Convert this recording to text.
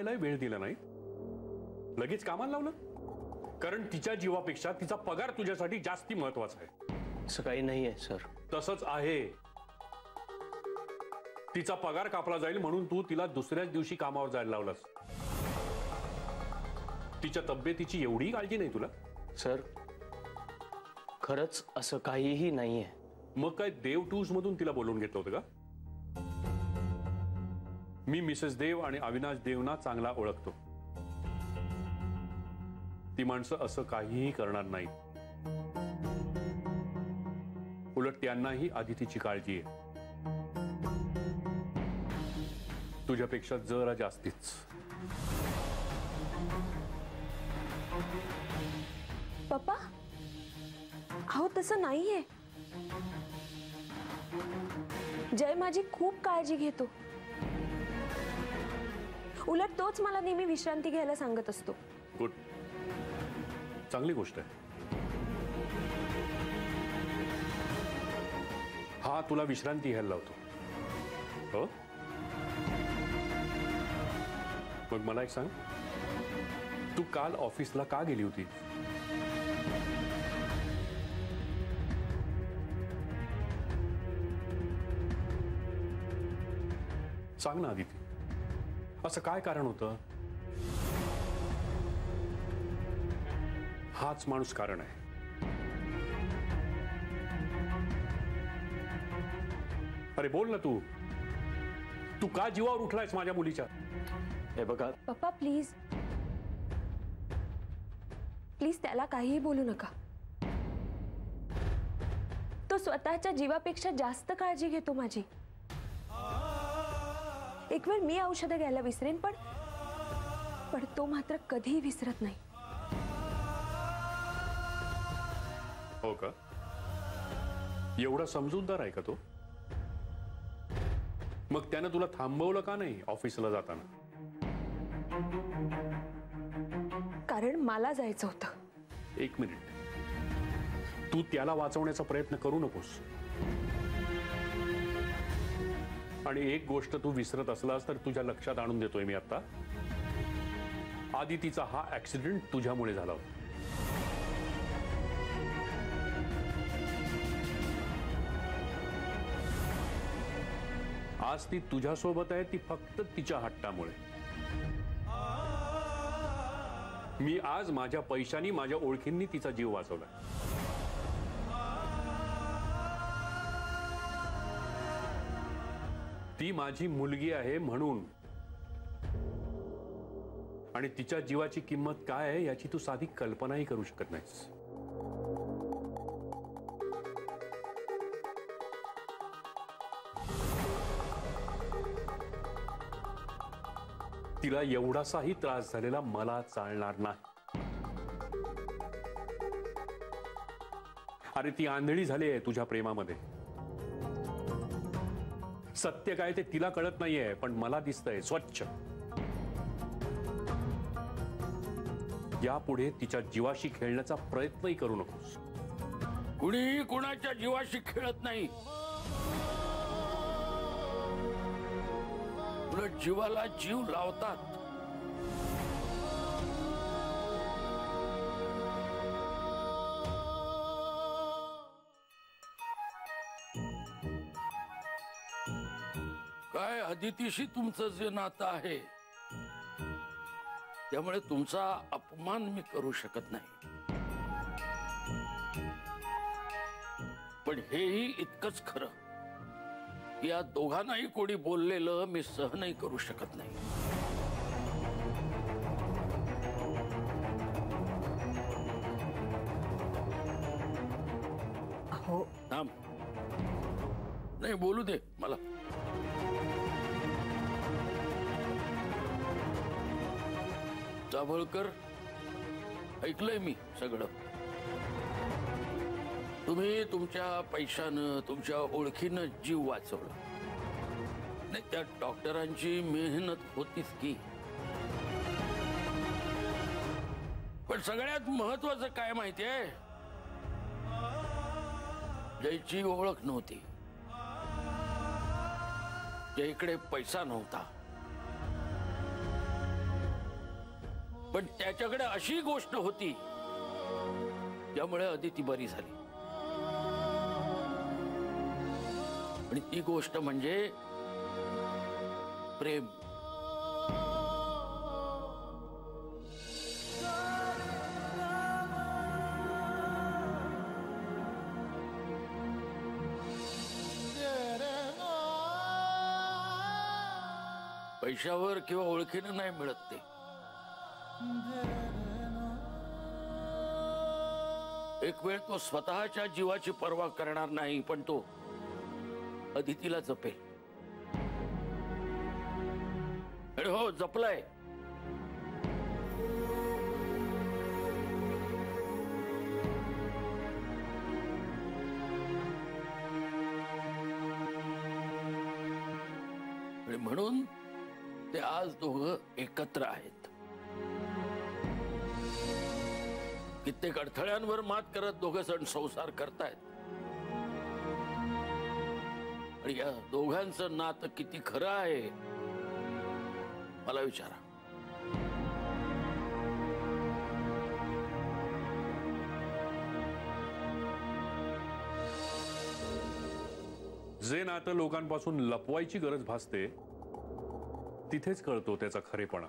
व्हायला वेळ दिला नाही, लगेच कामाला लावलं? कारण तिच्या जीवापेक्षा तिचा पगार तुझ्यासाठी जास्ती महत्वाचा आहे. असं काही नाहीये सर. तसंच आहे. तिचा पगार कापला जाईल म्हणून तू तिला दुसऱ्याच दिवशी कामावर जायला लावलास. तिच्या तब्येतीची एवढी काळजी नाही तुला? सर खरंच असं काहीही नाहीये. मग काय देव टूर्स मधून तिला बोलवून घेतलं होतं का? मी मिसेस देव आणि अविनाश देवना चांगला ओळखतो. ती माणसं असं काहीही करणार नाही. उलट त्यांनाही आदितीची काळजी आहे, तुझ्यापेक्षा जरा जास्तीच. पप्पा, अहो तसं नाहीये. जय माझी खूप काळजी घेतो. उलट तोच मला नेहमी विश्रांती घ्यायला सांगत असतो. गुड, चांगली गोष्ट आहे. हा तुला विश्रांती घ्यायला लावतो हो? मग मला एक सांग, तू काल ऑफिसला का गेली होती? सांग ना आदिती, असं काय कारण होतं? हाच माणूस कारण आहे. अरे बोल ना तू, तू का जीवावर उठलायस माझ्या मुलीच्या? हे बघा पप्पा, प्लीज प्लीज त्याला काहीही बोलू नका. तो स्वतःच्या जीवापेक्षा जास्त काळजी घेतो माझी. एक वेळ मी औषधं घ्यायला विसरेन, पण तो मात्र कधीही विसरत नाही. हो का? एवढा समजूतदार आहे का तो? मग त्यानं तुला थांबवलं का नाही ऑफिसला जाताना? कारण मला जायचं होतं. एक मिनिट, तू त्याला वाचवण्याचा प्रयत्न करू नकोस. आणि एक गोष्ट तू विसरत असलास तर तुझ्या लक्षात आणून देतोय मी आता. आदितीचा हा ऍक्सिडेंट तुझ्यामुळे झाला होता. आज ती तुझ्यासोबत आहे, ती फक्त तिच्या हट्टामुळे. मी आज माझ्या पैशांनी, माझ्या ओळखींनी तिचा जीव वाचवला. ती माझी मुलगी आहे म्हणून. आणि तिच्या जीवाची किंमत काय आहे याची तू साधी कल्पनाही करू शकत नाहीस. तिला एवढासाही त्रास झालेला मला चालणार नाही. अरे ती आंधळी झाली आहे तुझ्या प्रेमामध्ये. सत्य काय ते तिला कळत नाहीये, पण मला दिसतंय स्वच्छ. यापुढे तिच्या जीवाशी खेळण्याचा प्रयत्नही करू नकोस. कुणीही कुणाच्या जीवाशी खेळत नाही. उलट जीवाला जीव लावतात. काय अदितीशी तुमचं जे नातं आहे त्यामुळे तुमचा अपमान मी करू शकत नाही. पण हेही इतकंच खरं की या दोघांनाही कोणी बोललेलं मी सहनही करू शकत नाही. अहो थांब, नाही बोलू दे मला. दाभोळकर, ऐकलंय मी सगळं. तुम्ही तुमच्या पैशानं, तुमच्या ओळखीनं जीव वाचवला. नाही, त्या डॉक्टरांची मेहनत होतीच की. पण सगळ्यात महत्वाचं काय माहितीये, जयची ओळख नव्हती, जयकडे पैसा नव्हता. पण त्याच्याकडे अशी गोष्ट होती त्यामुळे अदिती बरी झाली. आणि ती गोष्ट म्हणजे प्रेम. पैशावर किंवा ओळखीनं नाही मिळत ते. एक वेळ तो स्वतःच्या जीवाची पर्वा करणार नाही, पण तो अदितीला जपेल. अरे हो, जपलाय. आणि म्हणून ते आज दोघं एकत्र आहेत. कित्येक अडथळ्यांवर मात करत दोघं जण संसार करतायत. आणि या दोघांचं नातं किती खरं आहे मला विचारा. जे नातं लोकांपासून लपवायची गरज भासते तिथेच कळतो त्याचा खरेपणा.